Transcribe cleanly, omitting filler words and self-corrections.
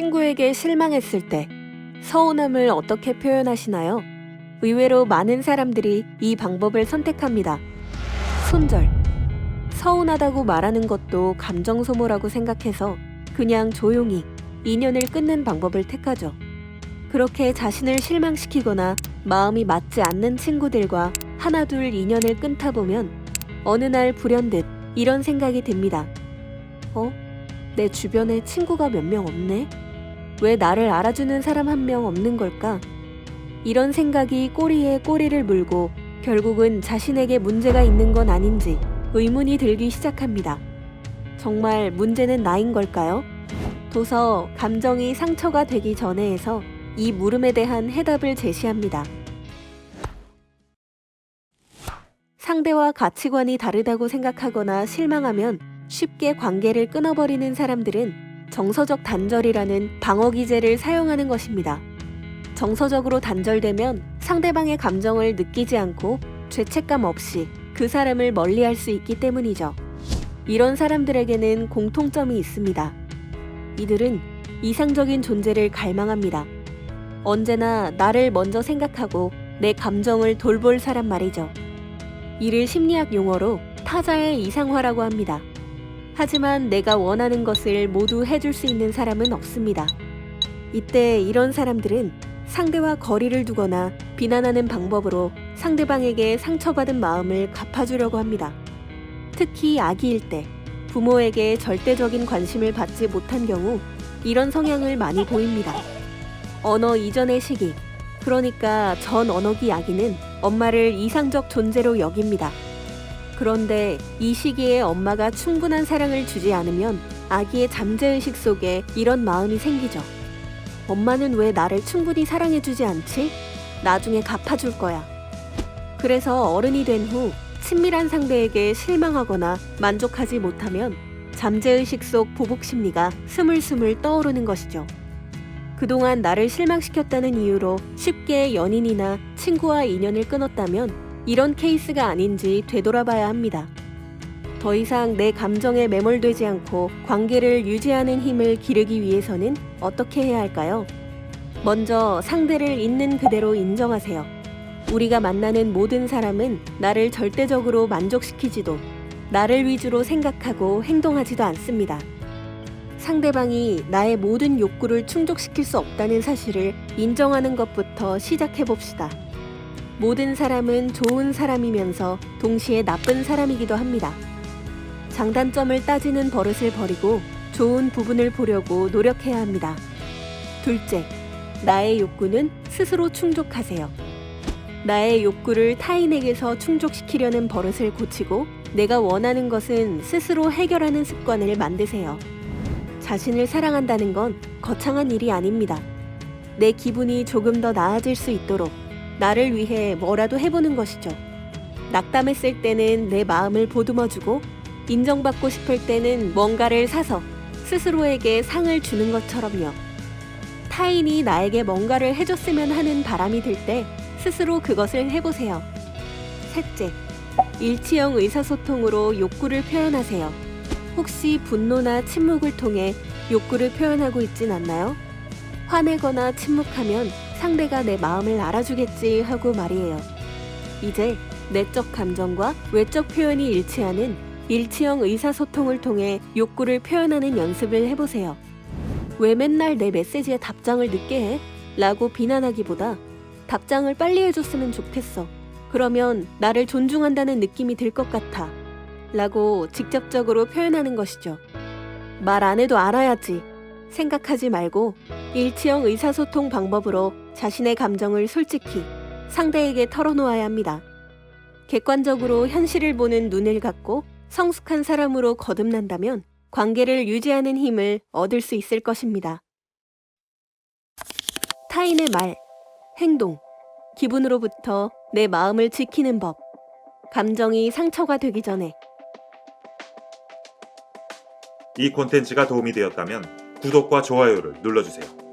친구에게 실망했을 때 서운함을 어떻게 표현하시나요? 의외로 많은 사람들이 이 방법을 선택합니다. 손절. 서운하다고 말하는 것도 감정 소모라고 생각해서 그냥 조용히 인연을 끊는 방법을 택하죠. 그렇게 자신을 실망시키거나 마음이 맞지 않는 친구들과 하나둘 인연을 끊다 보면 어느 날 불현듯 이런 생각이 듭니다. 내 주변에 친구가 몇 명 없네? 왜 나를 알아주는 사람 한 명 없는 걸까? 이런 생각이 꼬리에 꼬리를 물고 결국은 자신에게 문제가 있는 건 아닌지 의문이 들기 시작합니다. 정말 문제는 나인 걸까요? 도서 감정이 상처가 되기 전에에서 이 물음에 대한 해답을 제시합니다. 상대와 가치관이 다르다고 생각하거나 실망하면 쉽게 관계를 끊어버리는 사람들은 정서적 단절이라는 방어 기제를 사용하는 것입니다. 정서적으로 단절되면 상대방의 감정을 느끼지 않고 죄책감 없이 그 사람을 멀리할 수 있기 때문이죠. 이런 사람들에게는 공통점이 있습니다. 이들은 이상적인 존재를 갈망합니다. 언제나 나를 먼저 생각하고 내 감정을 돌볼 사람 말이죠. 이를 심리학 용어로 타자의 이상화라고 합니다. 하지만 내가 원하는 것을 모두 해줄 수 있는 사람은 없습니다. 이때 이런 사람들은 상대와 거리를 두거나 비난하는 방법으로 상대방에게 상처받은 마음을 갚아주려고 합니다. 특히 아기일 때 부모에게 절대적인 관심을 받지 못한 경우 이런 성향을 많이 보입니다. 언어 이전의 시기, 그러니까 전 언어기 아기는 엄마를 이상적 존재로 여깁니다. 그런데 이 시기에 엄마가 충분한 사랑을 주지 않으면 아기의 잠재의식 속에 이런 마음이 생기죠. 엄마는 왜 나를 충분히 사랑해주지 않지? 나중에 갚아줄 거야. 그래서 어른이 된 후 친밀한 상대에게 실망하거나 만족하지 못하면 잠재의식 속 보복 심리가 스물스물 떠오르는 것이죠. 그동안 나를 실망시켰다는 이유로 쉽게 연인이나 친구와 인연을 끊었다면 이런 케이스가 아닌지 되돌아봐야 합니다. 더 이상 내 감정에 매몰되지 않고 관계를 유지하는 힘을 기르기 위해서는 어떻게 해야 할까요? 먼저 상대를 있는 그대로 인정하세요. 우리가 만나는 모든 사람은 나를 절대적으로 만족시키지도 나를 위주로 생각하고 행동하지도 않습니다. 상대방이 나의 모든 욕구를 충족시킬 수 없다는 사실을 인정하는 것부터 시작해봅시다. 모든 사람은 좋은 사람이면서 동시에 나쁜 사람이기도 합니다. 장단점을 따지는 버릇을 버리고 좋은 부분을 보려고 노력해야 합니다. 둘째, 나의 욕구는 스스로 충족하세요. 나의 욕구를 타인에게서 충족시키려는 버릇을 고치고 내가 원하는 것은 스스로 해결하는 습관을 만드세요. 자신을 사랑한다는 건 거창한 일이 아닙니다. 내 기분이 조금 더 나아질 수 있도록 나를 위해 뭐라도 해보는 것이죠. 낙담했을 때는 내 마음을 보듬어주고 인정받고 싶을 때는 뭔가를 사서 스스로에게 상을 주는 것처럼요. 타인이 나에게 뭔가를 해줬으면 하는 바람이 들 때 스스로 그것을 해보세요. 셋째, 일치형 의사소통으로 욕구를 표현하세요. 혹시 분노나 침묵을 통해 욕구를 표현하고 있진 않나요? 화내거나 침묵하면 상대가 내 마음을 알아주겠지 하고 말이에요. 이제 내적 감정과 외적 표현이 일치하는 일치형 의사소통을 통해 욕구를 표현하는 연습을 해보세요. 왜 맨날 내 메시지에 답장을 늦게 해? 라고 비난하기보다 답장을 빨리 해줬으면 좋겠어. 그러면 나를 존중한다는 느낌이 들 것 같아. 라고 직접적으로 표현하는 것이죠. 말 안 해도 알아야지 생각하지 말고 일치형 의사소통 방법으로 자신의 감정을 솔직히 상대에게 털어놓아야 합니다. 객관적으로 현실을 보는 눈을 갖고 성숙한 사람으로 거듭난다면 관계를 유지하는 힘을 얻을 수 있을 것입니다. 타인의 말, 행동, 기분으로부터 내 마음을 지키는 법, 감정이 상처가 되기 전에. 이 콘텐츠가 도움이 되었다면 구독과 좋아요를 눌러주세요.